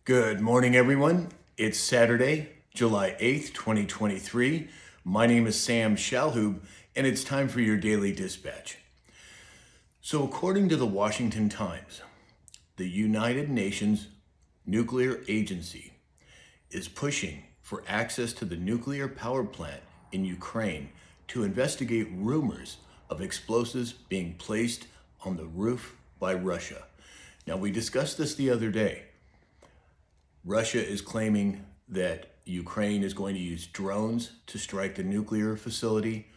Good morning, everyone. It's Saturday, July 8th, 2023. My name is Sam Shalhoub, and it's time for your daily dispatch. So, according to the Washington Times, the United Nations Nuclear Agency is pushing for access to the nuclear power plant in Ukraine to investigate rumors of explosives being placed on the roof by Russia. Now, we discussed this the other day. Russia is claiming that Ukraine is going to use drones to strike the nuclear facility.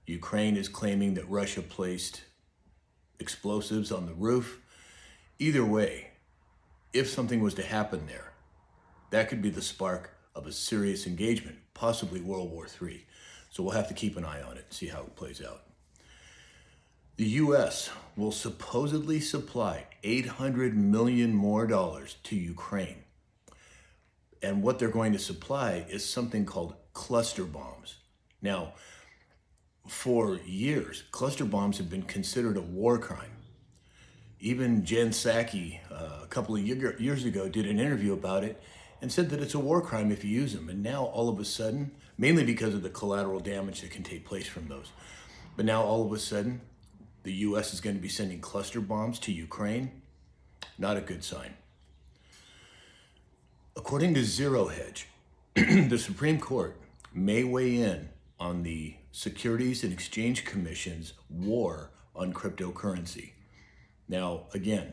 Ukraine is claiming that Russia placed explosives on the roof. Either way, if something was to happen there, that could be the spark of a serious engagement, possibly World War III. So we'll have to keep an eye on it and see how it plays out. The U.S. will supposedly supply $800 million more to Ukraine. And what they're going to supply is something called cluster bombs. Now, for years, cluster bombs have been considered a war crime. Even Jen Psaki, a couple of years ago, did an interview about it and said that it's a war crime if you use them. And now, all of a sudden, mainly because of the collateral damage that can take place from those, but now all of a sudden, the U.S. is going to be sending cluster bombs to Ukraine. Not a good sign. According to Zero Hedge, the Supreme Court may weigh in on the Securities and Exchange Commission's war on cryptocurrency. Now, again,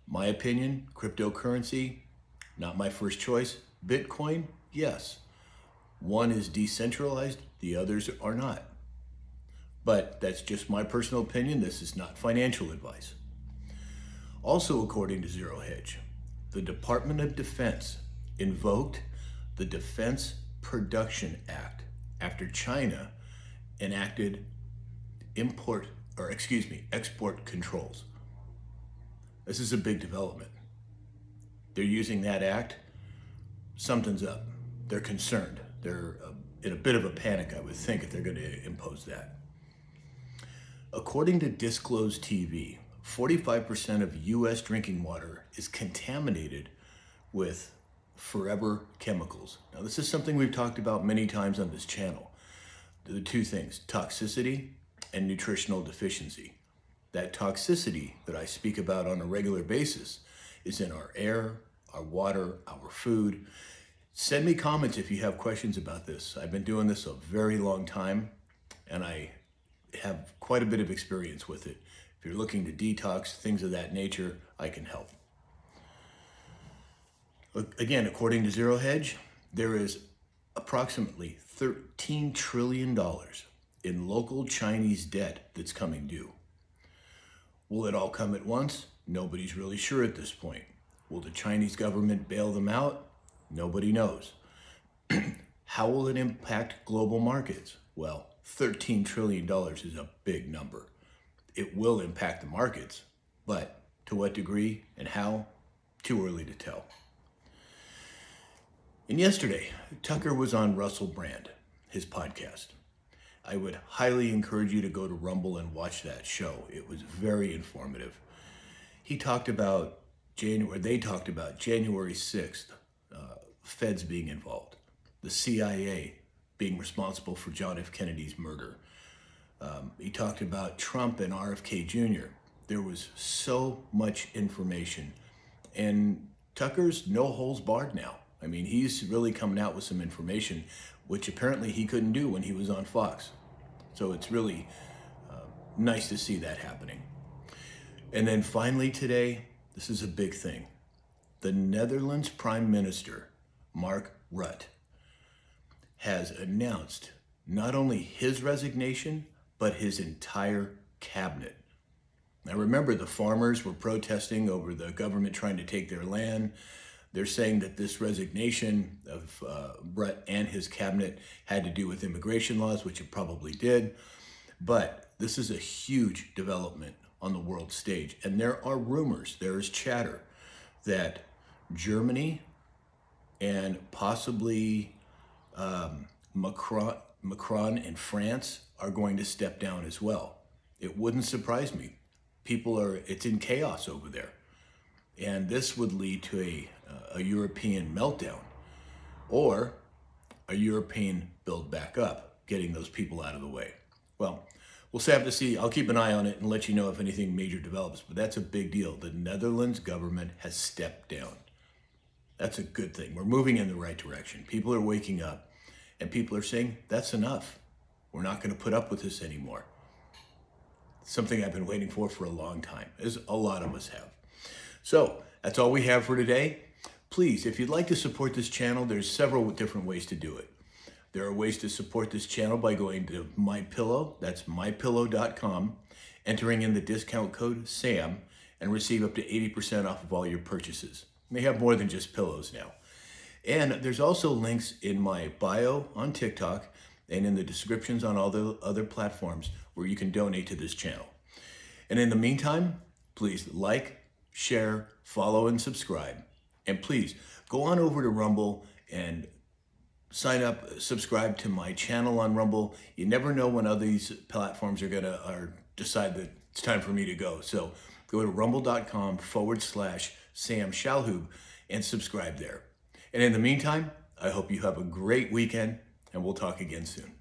my opinion, cryptocurrency, not my first choice. Bitcoin, yes. One is decentralized, the others are not. But that's just my personal opinion. This is not financial advice. Also, according to Zero Hedge, the Department of Defense invoked the Defense Production Act after China enacted export controls. This is a big development. They're using that act. Something's up. They're concerned. They're in a bit of a panic, I would think, if they're going to impose that. According to Disclosed TV, 45% of U.S. drinking water is contaminated with forever chemicals. Now, this is something we've talked about many times on this channel. The two things, toxicity and nutritional deficiency. That toxicity that I speak about on a regular basis is in our air, our water, our food. Send me comments if you have questions about this. I've been doing this a very long time, and I have quite a bit of experience with it. If you're looking to detox, things of that nature, I can help. Again, according to Zero Hedge, there is approximately $13 trillion in local Chinese debt that's coming due. Will it all come at once? Nobody's really sure at this point. Will the Chinese government bail them out? Nobody knows. How will it impact global markets? Well, $13 trillion is a big number. It will impact the markets, but to what degree and how? Too early to tell. And yesterday, Tucker was on Russell Brand, his podcast. I would highly encourage you to go to Rumble and watch that show. It was very informative. They talked about January 6th, feds being involved, the CIA being responsible for John F. Kennedy's murder. He talked about Trump and RFK Jr. There was so much information, and Tucker's no holds barred now. I mean, he's really coming out with some information, which apparently he couldn't do when he was on Fox. So it's really nice to see that happening. And then finally today, this is a big thing. The Netherlands Prime Minister, Mark Rutte, has announced not only his resignation, but his entire cabinet. Now remember, the farmers were protesting over the government trying to take their land. They're saying that this resignation of Rutte and his cabinet had to do with immigration laws, which it probably did. But this is a huge development on the world stage. And there are rumors, there is chatter that Germany and possibly Macron in France are going to step down as well. It wouldn't surprise me. It's in chaos over there. And this would lead to a European meltdown or a European build back up, getting those people out of the way. Well, we'll have to see. I'll keep an eye on it and let you know if anything major develops, but that's a big deal. The Netherlands government has stepped down. That's a good thing. We're moving in the right direction. People are waking up and people are saying, that's enough. We're not going to put up with this anymore. Something I've been waiting for a long time, as a lot of us have. So that's all we have for today. Please, if you'd like to support this channel, there's several different ways to do it. There are ways to support this channel by going to MyPillow, that's mypillow.com, entering in the discount code SAM, and receive up to 80% off of all your purchases. They have more than just pillows now. And there's also links in my bio on TikTok and in the descriptions on all the other platforms where you can donate to this channel. And in the meantime, please like, share, follow, and subscribe. And please go on over to Rumble and sign up, subscribe to my channel on Rumble. You never know when other these platforms are gonna decide that it's time for me to go. So go to rumble.com/Sam Shalhoub and subscribe there. And in the meantime, I hope you have a great weekend and we'll talk again soon.